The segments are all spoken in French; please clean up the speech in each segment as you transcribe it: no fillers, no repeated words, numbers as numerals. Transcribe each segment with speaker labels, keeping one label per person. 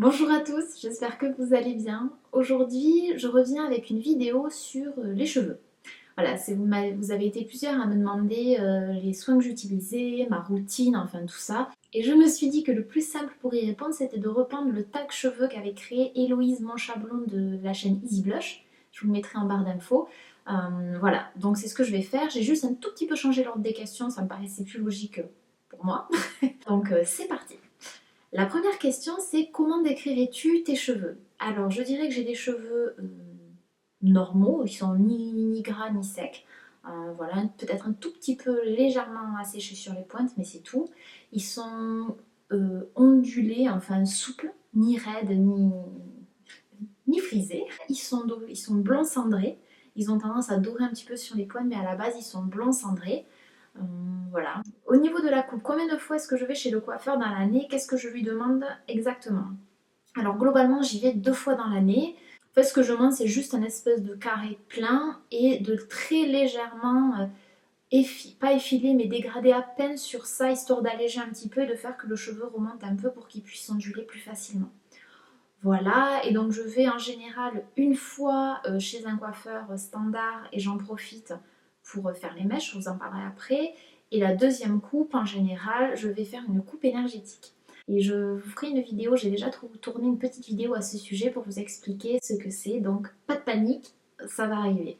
Speaker 1: Bonjour à tous, j'espère que vous allez bien. Aujourd'hui, je reviens avec une vidéo sur les cheveux. Voilà, vous avez été plusieurs à me demander les soins que j'utilisais, ma routine, enfin tout ça. Et je me suis dit que le plus simple pour y répondre, c'était de reprendre le tag cheveux qu'avait créé Héloïse Manchablon de la chaîne Easy Blush. Je vous le mettrai en barre d'infos. Voilà, donc c'est ce que je vais faire. J'ai juste un tout petit peu changé l'ordre des questions, ça me paraissait plus logique pour moi. Donc c'est parti. La première question, c'est comment décrirais-tu tes cheveux? Alors, je dirais que j'ai des cheveux normaux, ils sont ni gras ni secs. Voilà, peut-être un tout petit peu légèrement asséchés sur les pointes, mais c'est tout. Ils sont ondulés, enfin souples, ni raides ni frisés. Ils sont blonds cendrés. Ils ont tendance à dorer un petit peu sur les pointes, mais à la base, ils sont blonds cendrés. Euh, voilà. Au niveau de la coupe, combien de fois est-ce que je vais chez le coiffeur dans l'année? Qu'est-ce que je lui demande exactement? Alors globalement, j'y vais 2 fois dans l'année. En fait, ce que je demande, c'est juste un espèce de carré plein et de très légèrement, pas effiler, mais dégrader à peine sur ça, histoire d'alléger un petit peu et de faire que le cheveu remonte un peu pour qu'il puisse onduler plus facilement. Voilà, et donc je vais en général une fois chez un coiffeur standard et j'en profite pour faire les mèches, je vous en parlerai après. Et la deuxième coupe, en général, je vais faire une coupe énergétique. Et je vous ferai une vidéo, j'ai déjà tourné une petite vidéo à ce sujet pour vous expliquer ce que c'est, donc pas de panique, ça va arriver.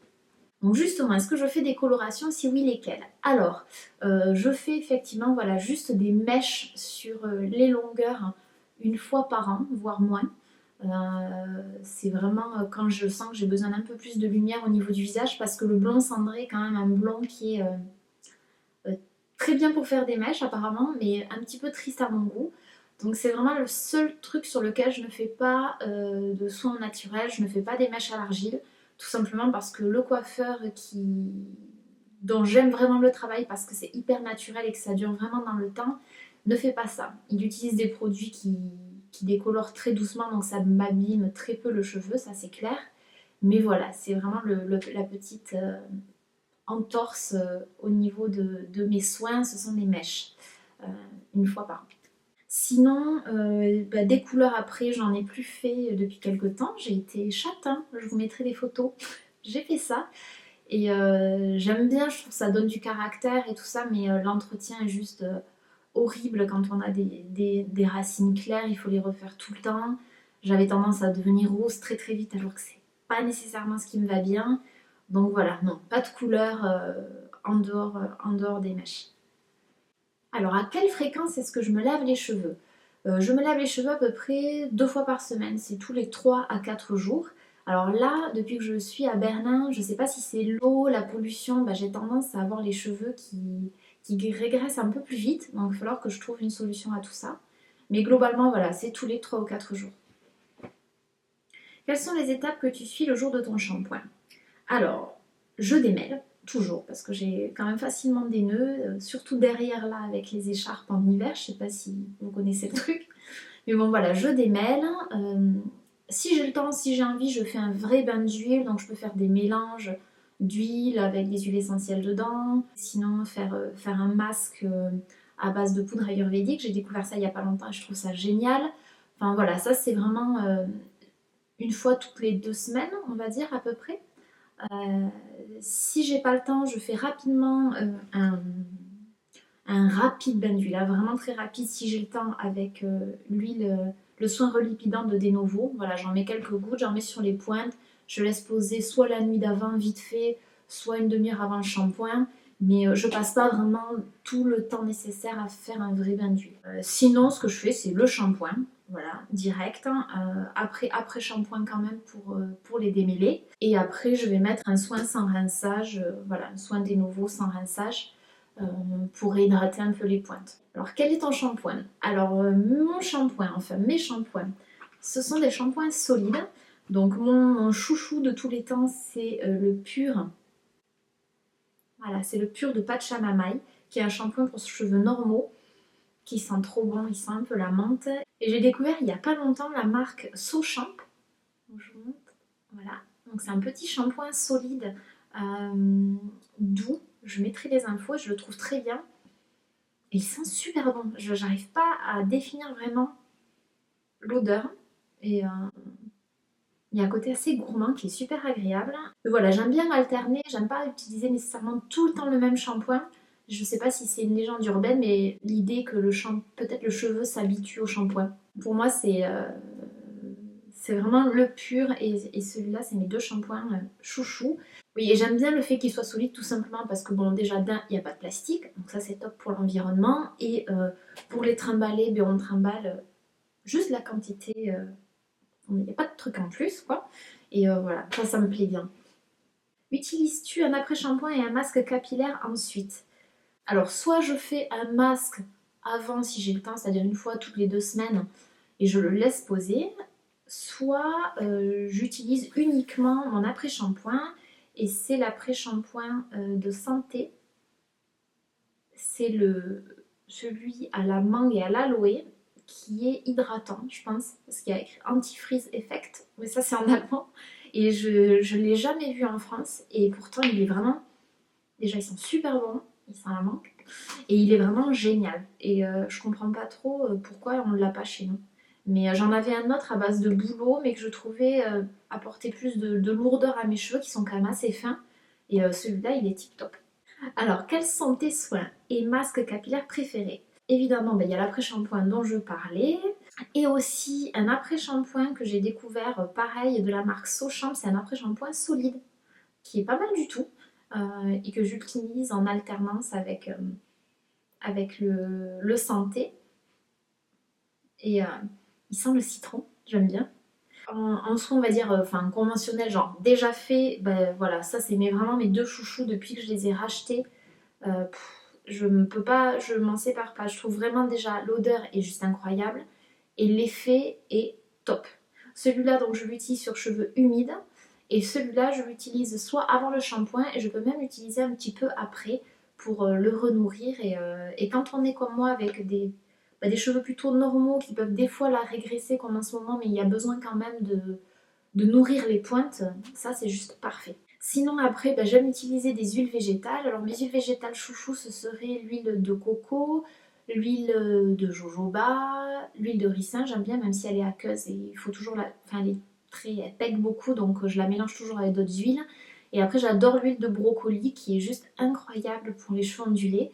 Speaker 1: Donc justement, est-ce que je fais des colorations? Si oui, lesquelles? Alors, je fais effectivement voilà, juste des mèches sur les longueurs une fois par an, voire moins. C'est vraiment quand je sens que j'ai besoin d'un peu plus de lumière au niveau du visage parce que le blond cendré est quand même un blond qui est euh, très bien pour faire des mèches apparemment, mais un petit peu triste à mon goût. Donc c'est vraiment le seul truc sur lequel je ne fais pas de soins naturels, je ne fais pas des mèches à l'argile, tout simplement parce que le coiffeur dont j'aime vraiment le travail parce que c'est hyper naturel et que ça dure vraiment dans le temps, ne fait pas ça. Il utilise des produits qui décolorent très doucement, donc ça m'abîme très peu le cheveu, ça c'est clair. Mais voilà, c'est vraiment la petite entorse au niveau de mes soins, ce sont des mèches, euh, une fois par an. Sinon, des couleurs après, j'en ai plus fait depuis quelques temps. J'ai été châtain, je vous mettrai des photos. J'ai fait ça. Et j'aime bien, je trouve que ça donne du caractère et tout ça, mais l'entretien est juste horrible quand on a des racines claires, il faut les refaire tout le temps. J'avais tendance à devenir rose très très vite alors que c'est pas nécessairement ce qui me va bien. Donc voilà, non, pas de couleur en dehors des mèches. Alors à quelle fréquence est-ce que je me lave les cheveux? Je me lave les cheveux à peu près 2 fois par semaine, c'est tous les 3 à 4 jours. Alors là, depuis que je suis à Berlin, je ne sais pas si c'est l'eau, la pollution, j'ai tendance à avoir les cheveux qui régressent un peu plus vite, donc il va falloir que je trouve une solution à tout ça. Mais globalement, voilà, c'est tous les 3 ou 4 jours. Quelles sont les étapes que tu suis le jour de ton shampoing? Alors, je démêle, toujours, parce que j'ai quand même facilement des nœuds, surtout derrière là avec les écharpes en hiver, je sais pas si vous connaissez le truc. Mais bon voilà, je démêle. Si j'ai le temps, si j'ai envie, je fais un vrai bain d'huile, donc je peux faire des mélanges d'huile avec des huiles essentielles dedans. Sinon, faire un masque à base de poudre ayurvédique, j'ai découvert ça il y a pas longtemps et je trouve ça génial. Enfin voilà, ça c'est vraiment une fois toutes les 2 semaines, on va dire à peu près. Euh, si j'ai pas le temps, je fais rapidement un rapide bain d'huile, vraiment très rapide si j'ai le temps avec l'huile, le soin relipidant de Denovo. Voilà, j'en mets quelques gouttes, j'en mets sur les pointes, je laisse poser soit la nuit d'avant vite fait, soit une demi-heure avant le shampoing. Mais je passe pas vraiment tout le temps nécessaire à faire un vrai bain d'huile. Sinon, ce que je fais, c'est le shampoing, voilà, direct. Après shampoing quand même pour les démêler. Et après, je vais mettre un soin sans rinçage, voilà, un soin Denovo sans rinçage euh, pour réhydrater un peu les pointes. Alors, quel est ton shampoing? Alors, mon shampoing, enfin mes shampoings, ce sont des shampoings solides. Donc, mon chouchou de tous les temps, c'est le pur. Voilà, c'est le pur de Pachamamai, qui est un shampoing pour cheveux normaux, qui sent trop bon, il sent un peu la menthe. Et j'ai découvert il n'y a pas longtemps la marque Sochamp. Je vous montre. Voilà, donc c'est un petit shampoing solide, doux. Je mettrai les infos, je le trouve très bien. Et il sent super bon. Je n'arrive pas à définir vraiment l'odeur. Et il y a un côté assez gourmand qui est super agréable. Mais voilà, j'aime bien alterner, j'aime pas utiliser nécessairement tout le temps le même shampoing. Je sais pas si c'est une légende urbaine, mais l'idée que peut-être le cheveu s'habitue au shampoing. Pour moi, c'est vraiment le pur et celui-là, c'est mes deux shampoings chouchou. Oui, et j'aime bien le fait qu'il soit solide tout simplement parce que bon, déjà d'un, il n'y a pas de plastique, donc ça c'est top pour l'environnement. Et pour les trimballer, ben, on trimballe juste la quantité, il n'y a pas de truc en plus quoi. Et voilà, ça me plaît bien. Utilises-tu un après-shampoing et un masque capillaire ensuite? Alors soit je fais un masque avant si j'ai le temps, c'est-à-dire une fois toutes les 2 semaines, et je le laisse poser, soit j'utilise uniquement mon après-shampoing et c'est l'après-shampoing de santé. C'est celui à la mangue et à l'aloe qui est hydratant, je pense, parce qu'il y a écrit Anti-Freeze Effect, mais ça c'est en allemand. Et je ne l'ai jamais vu en France et pourtant il est vraiment... Déjà ils sont super bons, ils sont à la mangue, et il est vraiment génial. Et je comprends pas trop pourquoi on ne l'a pas chez nous. Mais j'en avais un autre à base de bouleau, mais que je trouvais apporter plus de lourdeur à mes cheveux qui sont quand même assez fins. Et celui-là, il est tip top. Alors, quels sont tes soins et masques capillaires préférés? Évidemment, ben, il y a l'après-shampoing dont je parlais. Et aussi un après-shampoing que j'ai découvert, pareil, de la marque Sochamp. C'est un après-shampoing solide, qui est pas mal du tout. Et que j'utilise en alternance avec le santé. Et il sent le citron, j'aime bien. En soins, on va dire, enfin conventionnel, genre déjà fait, ben voilà, ça c'est vraiment mes deux chouchous depuis que je les ai rachetés. Je ne peux pas, je m'en sépare pas. Je trouve vraiment déjà l'odeur est juste incroyable et l'effet est top. Celui-là, donc je l'utilise sur cheveux humides et celui-là, je l'utilise soit avant le shampoing et je peux même l'utiliser un petit peu après pour le renourrir. Et quand on est comme moi avec des cheveux plutôt normaux qui peuvent des fois la régresser comme en ce moment, mais il y a besoin quand même de nourrir les pointes, ça c'est juste parfait. Sinon après, j'aime utiliser des huiles végétales. Alors mes huiles végétales chouchou, ce serait l'huile de coco, l'huile de jojoba, l'huile de ricin, j'aime bien même si elle est aqueuse et il faut toujours la... Enfin elle pègue beaucoup donc je la mélange toujours avec d'autres huiles. Et après j'adore l'huile de brocoli qui est juste incroyable pour les cheveux ondulés.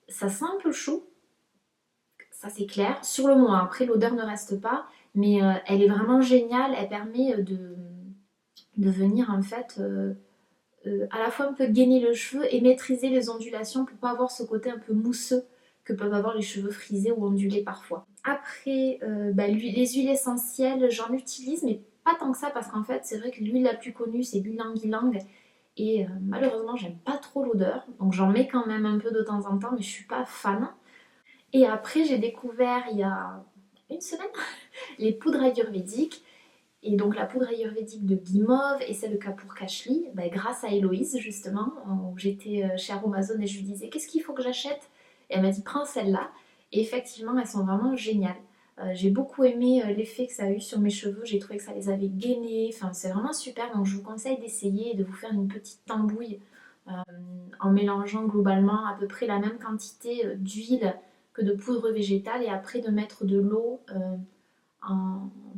Speaker 1: Ça sent un peu le chou, ça c'est clair. Sur le moment, après l'odeur ne reste pas, mais elle est vraiment géniale. Elle permet de venir en fait à la fois un peu gainer le cheveu et maîtriser les ondulations pour pas avoir ce côté un peu mousseux que peuvent avoir les cheveux frisés ou ondulés parfois. Après, les huiles essentielles, j'en utilise, mais pas tant que ça parce qu'en fait, c'est vrai que l'huile la plus connue, c'est l'huile ylang et malheureusement, j'aime pas trop l'odeur, donc j'en mets quand même un peu de temps en temps, mais je suis pas fan. Et après, j'ai découvert il y a une semaine les poudres ayurvédiques. Et donc la poudre ayurvédique de Guimauve et celle de Kapoor Kashli, grâce à Héloïse justement, où j'étais chez Aromazone et je lui disais qu'est-ce qu'il faut que j'achète? Et elle m'a dit prends celle-là. Et effectivement, elles sont vraiment géniales. J'ai beaucoup aimé l'effet que ça a eu sur mes cheveux, j'ai trouvé que ça les avait gainés, enfin c'est vraiment super, donc je vous conseille d'essayer et de vous faire une petite tambouille euh, en mélangeant globalement à peu près la même quantité d'huile que de poudre végétale et après de mettre de l'eau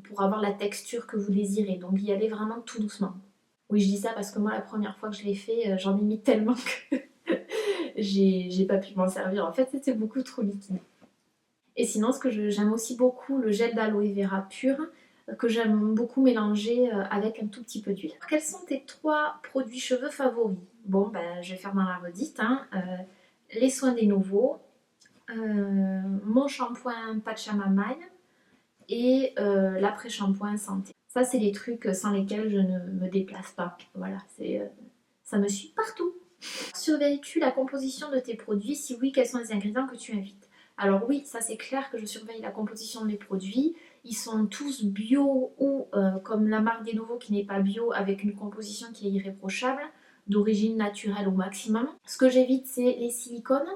Speaker 1: pour avoir la texture que vous désirez. Donc y aller vraiment tout doucement. Oui, je dis ça parce que moi, la première fois que je l'ai fait, j'en ai mis tellement que j'ai pas pu m'en servir. En fait, c'était beaucoup trop liquide. Et sinon, j'aime aussi beaucoup le gel d'aloe vera pur que j'aime beaucoup mélanger avec un tout petit peu d'huile. Quels sont tes 3 produits cheveux favoris? Bon, je vais faire dans la redite. Les soins des nouveaux, mon shampoing Pachamamaï et l'après-shampoing santé. Ça, c'est les trucs sans lesquels je ne me déplace pas. Voilà, ça me suit partout. Surveilles-tu la composition de tes produits? Si oui, quels sont les ingrédients que tu invites? Alors oui, ça c'est clair que je surveille la composition de mes produits. Ils sont tous bio ou comme la marque des nouveaux qui n'est pas bio avec une composition qui est irréprochable, d'origine naturelle au maximum. Ce que j'évite, c'est les silicones.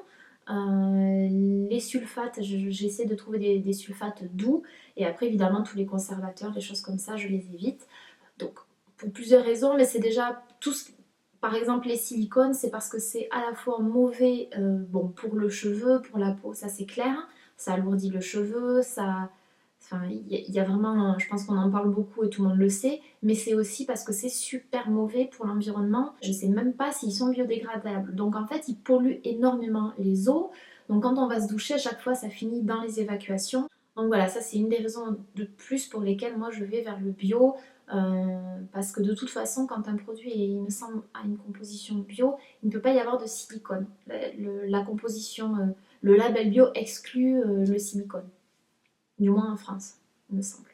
Speaker 1: Les sulfates, j'essaie de trouver des sulfates doux. Et après, évidemment, tous les conservateurs, les choses comme ça, je les évite. Donc, pour plusieurs raisons, mais c'est déjà tout ce... Par exemple, les silicones, c'est parce que c'est à la fois mauvais bon, pour le cheveu, pour la peau, ça c'est clair. Ça alourdit le cheveu, Enfin, il y a vraiment, je pense qu'on en parle beaucoup et tout le monde le sait, mais c'est aussi parce que c'est super mauvais pour l'environnement. Je sais même pas s'ils sont biodégradables. Donc en fait, ils polluent énormément les eaux. Donc quand on va se doucher, à chaque fois, ça finit dans les évacuations. Donc voilà, ça c'est une des raisons de plus pour lesquelles moi je vais vers le bio. Parce que de toute façon, quand un produit, il me semble, a une composition bio, il ne peut pas y avoir de silicone. La composition, le label bio exclut le silicone. Du moins en France, il me semble.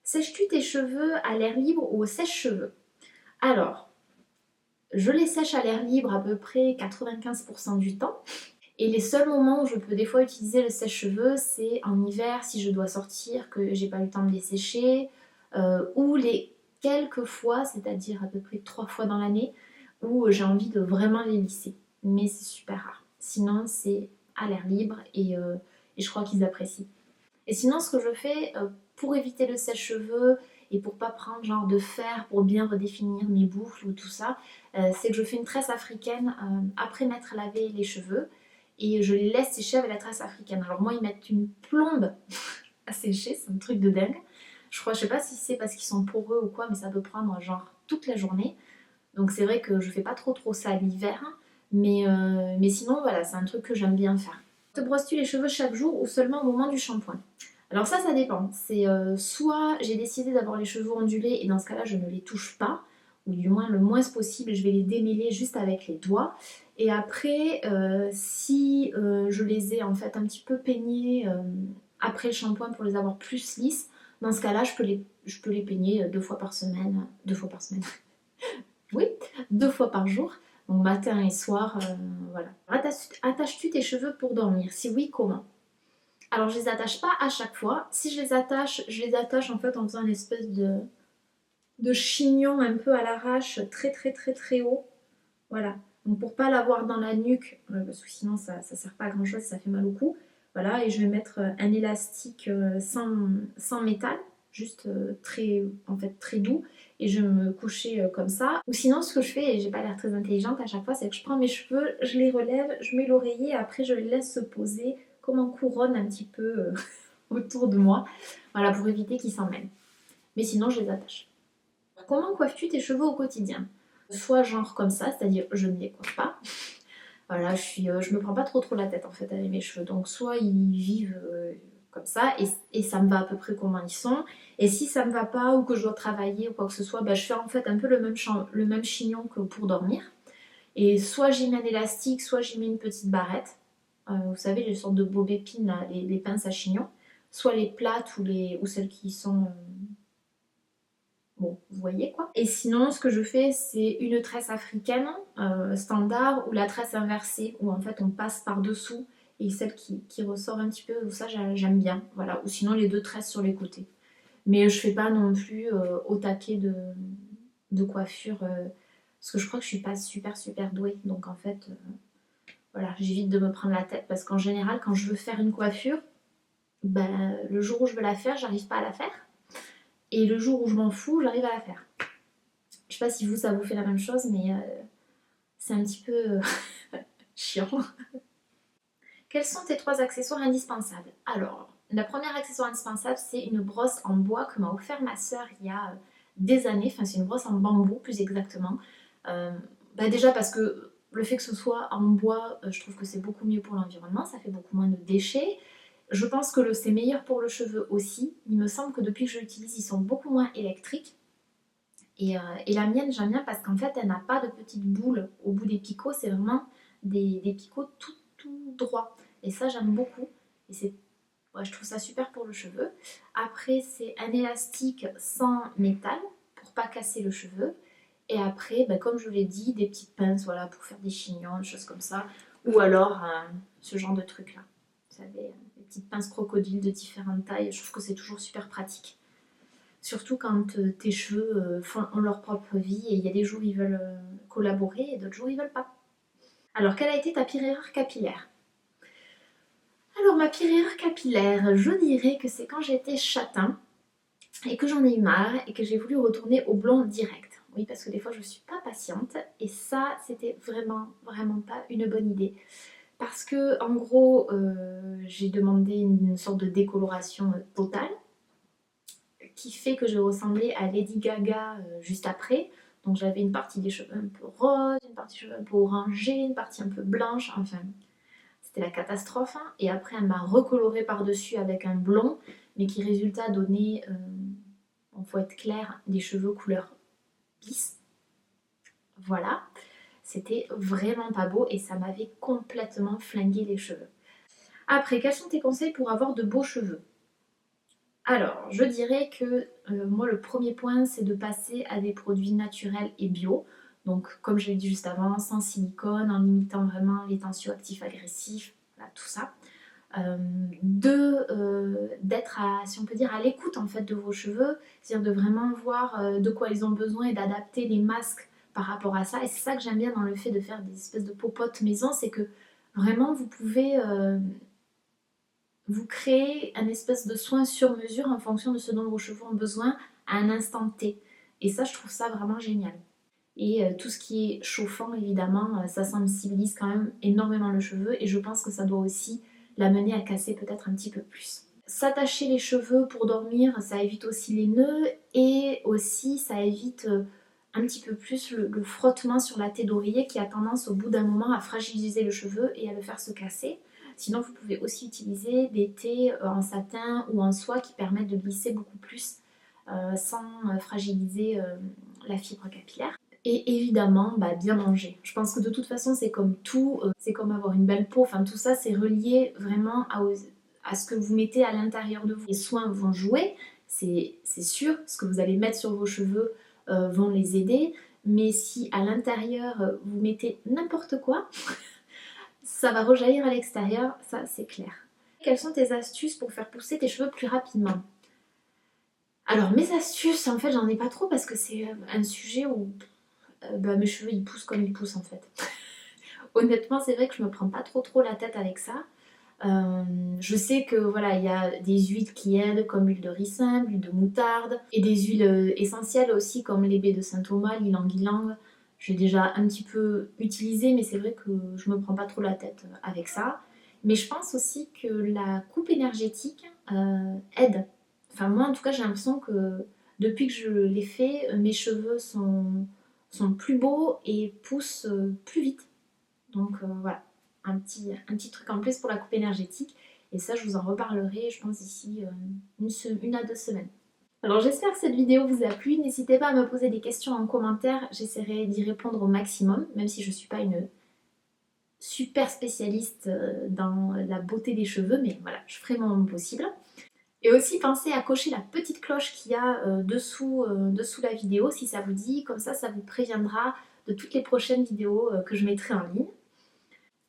Speaker 1: Sèches-tu tes cheveux à l'air libre ou au sèche-cheveux? Alors, je les sèche à l'air libre à peu près 95% du temps. Et les seuls moments où je peux des fois utiliser le sèche-cheveux, c'est en hiver si je dois sortir, que j'ai pas eu le temps de les sécher, ou les quelques fois, c'est-à-dire à peu près 3 fois dans l'année, où j'ai envie de vraiment les lisser. Mais c'est super rare. Sinon, c'est à l'air libre et je crois qu'ils apprécient. Et sinon, ce que je fais pour éviter le sèche-cheveux et pour pas prendre genre de fer pour bien redéfinir mes boucles ou tout ça, c'est que je fais une tresse africaine après m'être lavé les cheveux et je les laisse sécher avec la tresse africaine. Alors moi, ils mettent une plombe à sécher, c'est un truc de dingue. Je sais pas si c'est parce qu'ils sont poreux ou quoi, mais ça peut prendre genre toute la journée. Donc c'est vrai que je fais pas trop ça l'hiver, mais sinon voilà, c'est un truc que j'aime bien faire. Te brosses-tu les cheveux chaque jour ou seulement au moment du shampoing? Alors ça dépend. C'est soit j'ai décidé d'avoir les cheveux ondulés et dans ce cas-là je ne les touche pas, ou du moins le moins possible, je vais les démêler juste avec les doigts. Et après, si je les ai en fait un petit peu peignés après le shampoing pour les avoir plus lisses, dans ce cas-là je peux les peigner 2 fois par semaine. 2 fois par semaine. Oui, 2 fois par jour. Donc matin et soir, voilà. Attaches-tu tes cheveux pour dormir? Si oui, comment? Alors je les attache pas à chaque fois. Si je les attache en fait en faisant une espèce de chignon un peu à l'arrache, très haut. Voilà. Donc pour pas l'avoir dans la nuque, parce que sinon ça sert pas à grand chose, ça fait mal au cou. Voilà, et je vais mettre un élastique sans métal, juste en fait, très doux, et je vais me coucher comme ça. Ou sinon ce que je fais, et j'ai pas l'air très intelligente à chaque fois, c'est que je prends mes cheveux, je les relève, je mets l'oreiller, et après je les laisse se poser comme en couronne un petit peu autour de moi. Voilà, pour éviter qu'ils s'en mêlent. Mais sinon je les attache. Comment coiffes-tu tes cheveux au quotidien? Soit genre comme ça, c'est-à-dire je ne les coiffe pas. Voilà, je me prends pas trop la tête en fait avec mes cheveux. Donc soit ils vivent comme ça et ça me va à peu près comment ils sont. Et si ça me va pas ou que je dois travailler ou quoi que ce soit, bah, je fais en fait un peu le même chignon que pour dormir. Et soit j'y mets un élastique, soit j'y mets une petite barrette. Vous savez, les sortes de bobépines, là, les pinces à chignon. Soit les plates ou celles qui sont bon, vous voyez quoi. Et sinon, ce que je fais, c'est une tresse africaine standard ou la tresse inversée, où en fait on passe par-dessous et celle qui ressort un petit peu, ça j'aime bien. Voilà. Ou sinon les deux tresses sur les côtés. Mais je fais pas non plus au taquet de coiffure, parce que je crois que je suis pas super douée. Donc en fait, voilà, j'évite de me prendre la tête parce qu'en général, quand je veux faire une coiffure, ben, le jour où je veux la faire, j'arrive pas à la faire. Et le jour où je m'en fous, j'arrive à la faire. Je sais pas si ça vous fait la même chose, mais c'est un petit peu chiant. Quels sont tes 3 accessoires indispensables? Alors, la première accessoire indispensable, c'est une brosse en bois que m'a offert ma soeur il y a des années. Enfin, c'est une brosse en bambou, plus exactement. Déjà parce que le fait que ce soit en bois, je trouve que c'est beaucoup mieux pour l'environnement, ça fait beaucoup moins de déchets. Je pense que c'est meilleur pour le cheveu aussi. Il me semble que depuis que je l'utilise, ils sont beaucoup moins électriques. Et la mienne, j'aime bien parce qu'en fait, elle n'a pas de petites boules au bout des picots. C'est vraiment des picots tout droits. Et ça, j'aime beaucoup. Et je trouve ça super pour le cheveu. Après, c'est un élastique sans métal pour pas casser le cheveu. Et après, comme je l'ai dit, des petites pinces voilà, pour faire des chignons, des choses comme ça. Ou alors ce genre de trucs-là. Vous savez, des petites pinces crocodiles de différentes tailles. Je trouve que c'est toujours super pratique. Surtout quand tes cheveux ont leur propre vie et il y a des jours ils veulent collaborer et d'autres jours ils veulent pas. Alors, quelle a été ta pire erreur capillaire? Alors, ma pire erreur capillaire, je dirais que c'est quand j'étais châtain et que j'en ai eu marre et que j'ai voulu retourner au blond direct. Oui, parce que des fois je suis pas patiente et ça, c'était vraiment pas une bonne idée. Parce que, en gros, j'ai demandé une sorte de décoloration totale. qui fait que je ressemblais à Lady Gaga juste après. Donc j'avais une partie des cheveux un peu rose, une partie des cheveux un peu orangée, une partie un peu blanche, enfin c'était la catastrophe. Hein. Et après elle m'a recoloré par-dessus avec un blond, mais qui résultat donnait, bon, faut être clair, des cheveux couleur lisse. Voilà, c'était vraiment pas beau et ça m'avait complètement flingué les cheveux. Après, quels sont tes conseils pour avoir de beaux cheveux? Alors, je dirais que moi, le premier point, c'est de passer à des produits naturels et bio. Donc, comme je l'ai dit juste avant, sans silicone, en limitant vraiment les tensioactifs agressifs, voilà, tout ça. D'être, si on peut dire, à l'écoute en fait de vos cheveux, c'est-à-dire de vraiment voir de quoi ils ont besoin et d'adapter les masques par rapport à ça. Et c'est ça que j'aime bien dans le fait de faire des espèces de popotes maison, c'est que vraiment vous pouvez vous créer un espèce de soin sur mesure en fonction de ce dont vos cheveux ont besoin à un instant T. Et ça, je trouve ça vraiment génial. Et tout ce qui est chauffant, évidemment, ça sensibilise quand même énormément le cheveu et je pense que ça doit aussi l'amener à casser peut-être un petit peu plus. S'attacher les cheveux pour dormir, ça évite aussi les nœuds et aussi ça évite un petit peu plus le frottement sur la tête d'oreiller qui a tendance au bout d'un moment à fragiliser le cheveu et à le faire se casser. Sinon, vous pouvez aussi utiliser des thés en satin ou en soie qui permettent de glisser beaucoup plus sans fragiliser la fibre capillaire. Et évidemment, bah, bien manger. Je pense que de toute façon, c'est comme tout, c'est comme avoir une belle peau. Enfin, tout ça, c'est relié vraiment à ce que vous mettez à l'intérieur de vous. Les soins vont jouer, c'est sûr. Ce que vous allez mettre sur vos cheveux vont les aider. Mais si à l'intérieur, vous mettez n'importe quoi, ça va rejaillir à l'extérieur, ça c'est clair. Quelles sont tes astuces pour faire pousser tes cheveux plus rapidement? Alors mes astuces, en fait j'en ai pas trop parce que c'est un sujet où bah, mes cheveux ils poussent comme ils poussent en fait. Honnêtement c'est vrai que je me prends pas trop la tête avec ça. Je sais que voilà il y a des huiles qui aident comme l'huile de ricin, l'huile de moutarde et des huiles essentielles aussi comme les baies de Saint-Thomas, l'ylang-ylang. J'ai déjà un petit peu utilisé mais c'est vrai que je me prends pas trop la tête avec ça. Mais je pense aussi que la coupe énergétique aide. Enfin moi en tout cas j'ai l'impression que depuis que je l'ai fait, mes cheveux sont plus beaux et poussent plus vite. Donc voilà, un petit truc en plus pour la coupe énergétique. Et ça, je vous en reparlerai, je pense, d'ici une à 2 semaines. Alors j'espère que cette vidéo vous a plu. N'hésitez pas à me poser des questions en commentaire. J'essaierai d'y répondre au maximum, même si je ne suis pas une super spécialiste dans la beauté des cheveux. Mais voilà, je ferai mon possible. Et aussi pensez à cocher la petite cloche qu'il y a dessous la vidéo si ça vous dit. Comme ça vous préviendra de toutes les prochaines vidéos que je mettrai en ligne.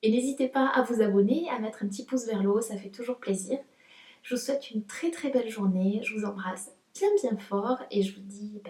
Speaker 1: Et n'hésitez pas à vous abonner, à mettre un petit pouce vers le haut, ça fait toujours plaisir. Je vous souhaite une très belle journée, je vous embrasse bien fort et je vous dis